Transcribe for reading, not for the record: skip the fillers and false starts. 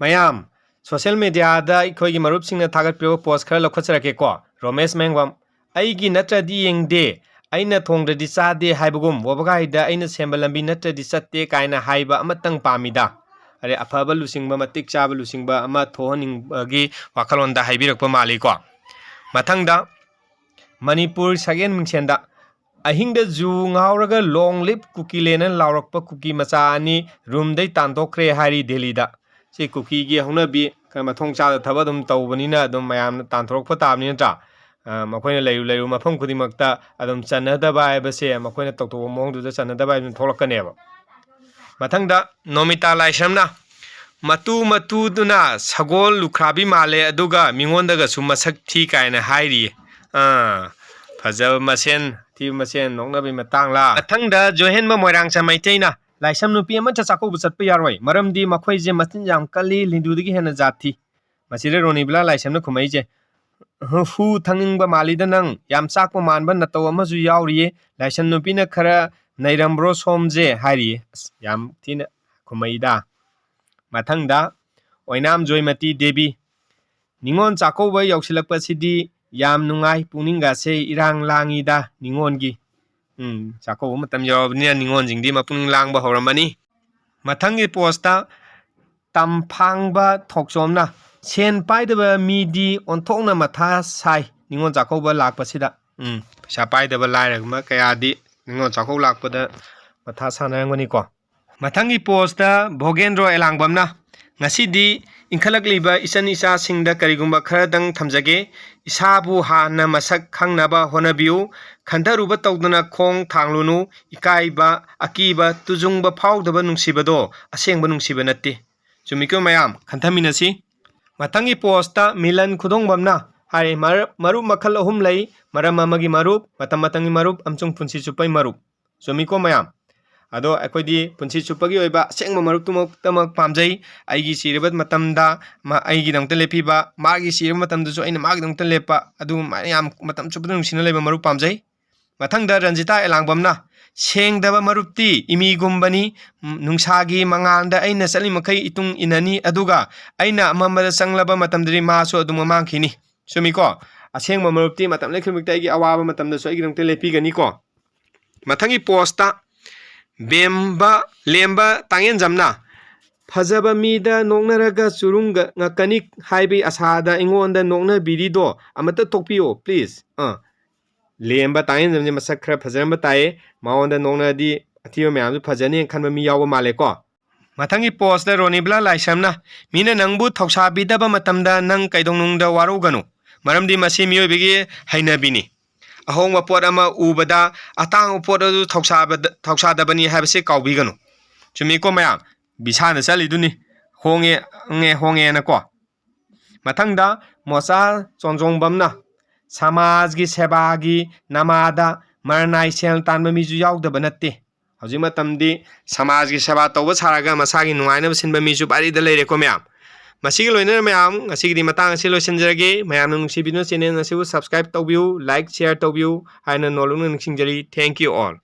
ꯃꯌꯥꯝ ꯁꯣꯁꯤꯌꯦꯜ ꯃꯤडिꯌꯥꯗ ꯑꯩꯈꯣꯏꯒꯤ ꯃꯔꯨꯞꯁꯤꯡꯅ ꯊꯥꯒꯠꯄꯤꯕ ꯄꯣꯁ ꯈꯔ ꯂꯧꯈꯠꯆꯔꯛꯀꯦꯀꯣ ꯔꯣꯃꯦꯁ ꯃꯦꯡꯕꯝ ꯑꯩꯒꯤ ꯅꯠꯇ꯭ꯔꯗꯤ ꯌꯦꯡꯗꯦ ꯑꯩꯅ ꯊꯣꯡꯗ꯭ꯔꯗꯤ ꯆꯥꯗꯦ ꯍꯥꯏꯕꯒꯨꯝ ꯋꯥꯕꯒꯥꯏꯗ ꯑꯩꯅ ꯁꯦꯝꯕ ꯂꯝꯕꯤ ꯅꯠꯇ꯭ꯔꯗꯤ ꯆꯠꯇꯦ ꯀꯥꯏꯅ ꯍꯥꯏꯕ ꯑꯃꯇꯪ ꯄꯥꯝꯃꯤꯗ ꯑꯔꯦ ꯑꯐꯕ ꯂꯨꯆꯤꯡꯕ ꯃꯇꯤꯛ ꯆꯥꯕ ꯂꯨꯆꯤꯡꯕ ꯑꯃ ꯊꯣꯛꯍꯟꯅꯤꯡꯕꯒꯤ ꯋꯥꯈꯜꯂꯣꯟꯗ ꯍꯥꯏꯕꯤꯔꯛꯄ ꯃꯥꯜꯂꯤꯀꯣ ꯃꯊꯪꯗ ꯃꯅꯤꯄꯨꯔ ꯁꯛꯍꯦꯟ ꯃꯤꯡꯁꯦꯟꯗ ꯑꯍꯤꯡꯗ ꯖꯨ ꯉꯥꯎꯔꯒ ꯂꯣꯡ ꯂꯤꯞ ꯀꯨꯀꯤꯂꯦꯅ ꯂꯥꯎꯔꯛꯄ ꯀꯨꯀꯤ ꯃꯆꯥ ꯑꯅꯤ ꯔꯨꯝꯗꯩ ꯇꯥꯟꯊꯣꯛꯈ꯭ꯔꯦ ꯍꯥꯏꯔꯤ ꯗꯦꯜꯂꯤꯗ ꯁꯤ ꯀꯨꯀꯤꯒꯤ ꯍꯧꯅꯕꯤ ꯃꯊꯣꯡ ꯆꯥꯗ ꯊꯕꯛ ꯑꯗꯨꯝ ꯇꯧꯕꯅꯤꯅ ꯑꯗꯨꯝ ꯃꯌꯥꯝꯅ ꯇꯥꯟꯊꯣꯔꯛꯄ ꯇꯥꯕꯅꯤ ꯅꯠꯇ꯭ꯔꯥ ꯃꯈꯣꯏꯅ ꯂꯩꯔꯨ ꯃꯐꯝ ꯈꯨꯗꯤꯡꯃꯛꯇ ꯑꯗꯨꯝ ꯆꯟꯅꯗꯕ ꯍꯥꯏꯕꯁꯦ ꯃꯈꯣꯏꯅ ꯇꯧꯊꯣꯛꯄ ꯃꯑꯣꯡꯗꯨꯗ ꯆꯟꯅꯗꯕ ꯍꯥꯏꯕꯁꯤ ꯊꯣꯛꯂꯛꯀꯅꯦꯕ ꯃꯊꯪꯗ ꯅꯣꯃꯤꯇꯥ ꯂꯥꯏꯁ꯭ꯔꯝꯅ ꯃꯇꯨꯗꯨꯅ ꯁꯒꯣꯜ ꯂꯨꯈ꯭ꯔꯥꯕꯤ ꯃꯥꯜꯂꯦ ꯑꯗꯨꯒ ꯃꯤꯉꯣꯟꯗꯒꯁꯨ ꯃꯁꯛ ꯊꯤ ꯀꯥꯏꯅ ꯍꯥꯏꯔꯤꯌꯦ ꯐꯖꯕ ꯃꯁꯦꯟ ꯊꯤꯕ ꯃꯁꯦꯟ ꯅꯣꯛꯅꯕꯒꯤ ꯃꯇꯥꯡꯂꯥ ꯃꯊꯪꯗ ꯖꯣꯍꯦꯟꯕ ꯃꯣꯏꯔꯥꯡꯆꯥ ꯃꯩꯇꯩꯅ ꯂꯥꯏꯁ꯭ꯔꯝ ꯅꯨꯄꯤ ꯑꯃꯠꯇ ꯆꯥꯛꯀꯧꯕ ꯆꯠꯄ ꯌꯥꯔꯣꯏ ꯃꯔꯝꯗꯤ ꯃꯈꯣꯏꯁꯦ ꯃꯆꯤꯟ ꯌꯥꯝ ꯀꯜꯂꯤ ꯂꯤꯟꯗꯨꯗꯒꯤ ꯍꯦꯟꯅ ꯖꯥꯠ ꯊꯤ ꯃꯁꯤꯗ ꯔꯣꯅꯤꯕꯂꯥ ꯂꯥꯏꯁ꯭ꯔꯝꯅ ꯈꯨꯝꯃꯛꯏꯁꯦ ꯍꯨ ꯊꯪꯅꯤꯡꯕ ꯃꯥꯜꯂꯤꯗ ꯅꯪ ꯌꯥꯝ ꯆꯥꯛꯄ ꯃꯥꯟꯕ ꯅꯇꯧ ꯑꯃꯁꯨ ꯌꯥꯎꯔꯤꯌꯦ ꯂꯥꯏꯁ꯭ꯔꯝ ꯅꯨꯄꯤꯅ ꯈꯔ ꯅꯩꯔꯝꯕ꯭ꯔꯣ ꯁꯣꯝꯁꯦ ꯍꯥꯏꯔꯤꯌꯦ ꯌꯥꯝ ꯊꯤꯅ ꯈꯨꯝꯃꯛꯏꯗ ꯃꯊꯪꯗ ꯑꯣꯏꯅꯥꯝ ꯖꯣꯏꯃꯇꯤ ꯗꯦꯕꯤ ꯅꯤꯉꯣꯜ ꯆꯥꯛꯀꯧꯕ ꯌꯧꯁꯤꯜꯂꯛꯄꯁꯤꯗꯤ ꯌꯥꯝ ꯅꯨꯡꯉꯥꯏ ꯄꯨꯛꯅꯤꯡꯒꯥꯁꯦ ꯏꯔꯥꯡ ꯂꯥꯡꯉꯤꯗ ꯅꯤꯉꯣꯜꯒꯤ ꯆꯥꯛꯀꯧꯕ ꯃꯇꯝ ꯌꯧꯔꯕꯅꯤꯅ ꯅꯤꯉꯣꯜꯁꯤꯡꯗꯤ ꯃꯄꯨꯡ ꯂꯥꯡꯕ ꯍꯧꯔꯝꯃꯅꯤ ꯃꯊꯪꯒꯤ ꯄꯣꯁꯇ ꯇꯝꯐꯥꯡꯕ ꯊꯣꯛꯆꯣꯝꯅ ꯁꯦꯟ ꯄꯥꯏꯗꯕ ꯃꯤꯗꯤ ꯑꯣꯟꯊꯣꯛꯅ ꯃꯊꯥ ꯁꯥꯏ ꯅꯤꯉꯣꯜ ꯆꯥꯛꯀꯧꯕ ꯂꯥꯛꯄꯁꯤꯗ ꯄꯩꯁా ꯄꯥꯏꯗꯕ ꯂꯥꯏꯔꯕ ꯀꯌꯥꯗꯤ ꯅꯤꯉꯣꯜ ꯆꯥꯛꯀꯧꯕ ꯂꯥꯛꯄꯗ ꯃꯊꯥ ꯁꯥꯟꯅꯔꯝꯒꯅꯤꯀꯣ ꯃꯊꯪꯒꯤ ꯄꯣꯁꯇ ꯚꯣꯒꯦꯟꯗ꯭ꯔꯣ ꯑꯦꯂꯥꯡꯕꯝꯅ ꯉꯁꯤꯗꯤ ꯏꯟꯈꯠꯂꯛꯂꯤꯕ ꯏꯆꯟ ꯏꯆꯥꯁꯤꯡꯗ ꯀꯔꯤꯒꯨꯝꯕ ꯈꯔꯗꯪ ꯊꯝꯖꯒꯦ ꯏꯁꯥꯕꯨ ꯍꯥꯟꯅ ꯃꯁꯛ ꯈꯪꯅꯕ ꯍꯣꯠꯅꯕꯤꯌꯨ ꯈꯟꯊꯔꯨꯕ ꯇꯧꯗꯅ ꯈꯣꯡ ꯊꯥꯡꯂꯨꯅꯨ ꯏꯀꯥꯏꯕ ꯑꯀꯤꯕ ꯇꯨꯖꯨꯡꯕ ꯐꯥꯎꯗꯕ ꯅꯨꯡꯁꯤꯕꯗꯣ ꯑꯁꯦꯡꯕ ꯅꯨꯡꯁꯤꯕ ꯅꯠꯇꯦ ꯆꯨꯝꯃꯤꯀꯣ ꯃꯌꯥꯝ ꯈꯟꯊꯃꯤꯟꯅꯁꯤ ꯃꯊꯪꯒꯤ ꯄꯣꯁꯇ ꯃꯤꯂꯟ ꯈꯨꯗꯣꯡꯕꯝꯅ ꯍꯥꯏꯔꯤꯃꯔꯨꯞ ꯃꯈꯜ 3 ꯂꯩ ꯃꯔꯝ ꯑꯃꯒꯤ ꯃꯔꯨꯞ ꯃꯇꯝ ꯃꯇꯝꯒꯤ ꯃꯔꯨꯞ ꯑꯃꯁꯨꯡ ꯄꯨꯟꯁꯤ ꯆꯨꯞꯄꯒꯤ ꯃꯔꯨꯞ ꯆꯨꯝꯃꯤꯀꯣ ꯃꯌꯥꯝ ꯑꯗꯣ ꯑꯩꯈꯣꯏꯗꯤ ꯄꯨꯟꯁꯤ ꯆꯨꯞꯄꯒꯤ ꯑꯣꯏꯕ ꯑꯁꯦꯡꯕ ꯃꯔꯨꯞꯇꯨꯃꯛꯇꯃꯛ ꯄꯥꯝꯖꯩ ꯑꯩꯒꯤ ꯁꯤꯔꯕ ꯃꯇꯝꯗ ꯑꯩꯒꯤꯗꯃꯛꯇ ꯂꯦꯞꯄꯤꯕ ꯃꯥꯒꯤ ꯁꯤꯔꯕ ꯃꯇꯝꯗꯁꯨ ꯑꯩꯅ ꯃꯥꯒꯤꯗꯃꯛꯇ ꯂꯦꯞꯄ ꯑꯗꯨꯒꯨꯝꯕ ꯌꯥꯝ ꯃꯇꯝ ꯆꯨꯞꯄꯗ ꯅꯨꯡꯁꯤꯅ ꯂꯩꯕ ꯃꯔꯨꯞ ꯄꯥꯝꯖꯩ ꯃꯊꯪꯗ ꯔꯟꯖꯤꯇꯥ ꯑꯦꯂꯥꯡꯕꯝꯅ ꯁꯦꯡꯗꯕ ꯃꯔꯨꯞꯇꯤ ꯏꯃꯤꯒꯨꯝꯕꯅꯤ ꯅꯨꯡꯁꯥꯒꯤ ꯃꯉꯥꯜꯗ ꯑꯩꯅ ꯆꯠꯂꯤꯃꯈꯩ ꯏꯇꯨꯡ ꯏꯟꯅꯅꯤ ꯑꯗꯨꯒ ꯑꯩꯅ ꯑꯃꯝꯕꯗ ꯆꯪꯂꯕ ꯃꯇꯝꯗꯗꯤ ꯃꯥꯁꯨ ꯑꯗꯨꯝ ꯃꯥꯡꯈꯤꯅꯤ ꯆꯨꯝꯃꯤꯀꯣ ꯑꯁꯦꯡꯕ ꯃꯔꯨꯞꯇꯤ ꯃꯇꯝ ꯂꯩꯈꯤꯕꯃꯛꯇ ꯑꯩꯒꯤ ꯑꯋꯥꯕ ꯃꯇꯝꯗꯁꯨ ꯑꯩꯒꯤꯗꯃꯛꯇ ꯂꯦꯞꯄꯤꯒꯅꯤꯀꯣ ꯃꯊꯪꯒꯤ ꯄꯣꯁꯇ ꯂꯦꯝꯕ ꯇꯥꯡꯌꯦꯟꯖꯝꯅ ꯐꯖꯕ ꯃꯤꯗ ꯅꯣꯛꯅꯔꯒ ꯆꯨꯔꯨꯡꯒ ꯉꯛꯀꯅꯤ ꯍꯥꯏꯕꯒꯤ ꯑꯁꯥꯗ ꯑꯩꯉꯣꯟꯗ ꯅꯣꯛꯅꯕꯤꯔꯤꯗꯣ ꯑꯃꯠꯇ ꯇꯣꯛꯄꯤꯌꯣ ꯄ꯭ꯂꯤꯖ ꯂꯦꯝꯕ ꯇꯥꯡꯌꯦꯟꯖꯝꯁꯦ ꯃꯁꯛ ꯈꯔ ꯐꯖꯔꯝꯕ ꯇꯥꯏꯌꯦ ꯃꯉꯣꯟꯗ ꯅꯣꯛꯅꯔꯗꯤ ꯑꯊꯤꯕ ꯃꯌꯥꯝꯁꯨ ꯐꯖꯅꯤ ꯈꯟꯕ ꯃꯤ ꯌꯥꯎꯕ ꯃꯥꯜꯂꯦꯀꯣ ꯃꯊꯪꯒꯤ ꯄꯣꯁꯇ ꯔꯣꯅꯤꯕꯂꯥ ꯂꯥꯏꯁ꯭ꯔꯝꯅ ꯃꯤꯅ ꯅꯪꯕꯨ ꯊꯧꯁꯥꯕꯤꯗꯕ ꯃꯇꯝꯗ ꯅꯪ ꯀꯩꯗꯧꯅꯨꯡꯗ ꯋꯥꯔꯧꯒꯅꯨ ꯃꯔꯝꯗꯤ ꯃꯁꯤ ꯃꯤꯑꯣꯏꯕꯒꯤ ꯍꯩꯅꯕꯤꯅꯤ ꯑꯍꯣꯡꯕ ꯄꯣꯠ ꯑꯃ ꯎꯕꯗ ꯑꯇꯥꯡꯕ ꯄꯣꯠ ꯑꯗꯨ ꯊꯧꯁꯥꯗꯕꯅꯤ ꯍꯥꯏꯕꯁꯤ ꯀꯥꯎꯕꯤꯒꯅꯨ ꯆꯨꯝꯃꯤꯀꯣ ꯃꯌꯥꯝ ꯕꯤꯁꯥꯅ ꯆꯠꯂꯤꯗꯨꯅꯤ ꯍꯣꯡꯉꯦꯅꯀꯣ ꯃꯊꯪꯗ ꯃꯣꯆꯥ ꯆꯣꯟꯖꯣꯡꯕꯝꯅ ꯁꯃꯥꯖꯒꯤ ꯁꯦꯕꯥꯒꯤ ꯅꯃꯥꯗ ꯃꯔꯅꯥꯏ ꯁꯦꯜ ꯇꯥꯟꯕ ꯃꯤꯁꯨ ꯌꯥꯎꯗꯕ ꯅꯠꯇꯦ ꯍꯧꯖꯤꯛ ꯃꯇꯝꯗꯤ ꯁꯃꯥꯖꯒꯤ ꯁꯦꯕꯥ ꯇꯧꯕ ꯁꯥꯔꯒ ꯃꯁꯥꯒꯤ ꯅꯨꯡꯉꯥꯏꯅꯕ ꯁꯤꯟꯕ ꯃꯤꯁꯨ ꯕꯥꯔꯤꯗ ꯂꯩꯔꯦꯀꯣ ꯃꯌꯥꯝ ꯃꯁꯤꯒ ꯂꯣꯏꯅꯅ ꯃꯌꯥꯝ ꯉꯁꯤꯒꯤꯗꯤ ꯃꯇꯥꯡ ꯑꯁꯤ ꯂꯣꯏꯁꯤꯟꯖꯔꯒꯦ ꯃꯌꯥꯝꯅ ꯅꯨꯡꯁꯤꯕꯤꯗꯨꯅ ꯆꯦꯅꯦꯜ ꯑꯁꯤꯕꯨ ꯁꯕꯁꯀ꯭ꯔꯥꯏꯕ ꯇꯧꯕꯤꯌꯨ ꯂꯥꯏꯛ ꯁꯤꯌꯔ ꯇꯧꯕꯤꯌꯨ ꯍꯥꯏꯅ ꯅꯣꯜꯂꯨꯛꯅ ꯅꯤꯡꯁꯤꯡꯖꯔꯤ ꯊꯦꯡꯛ ꯌꯨ ꯑꯣꯜ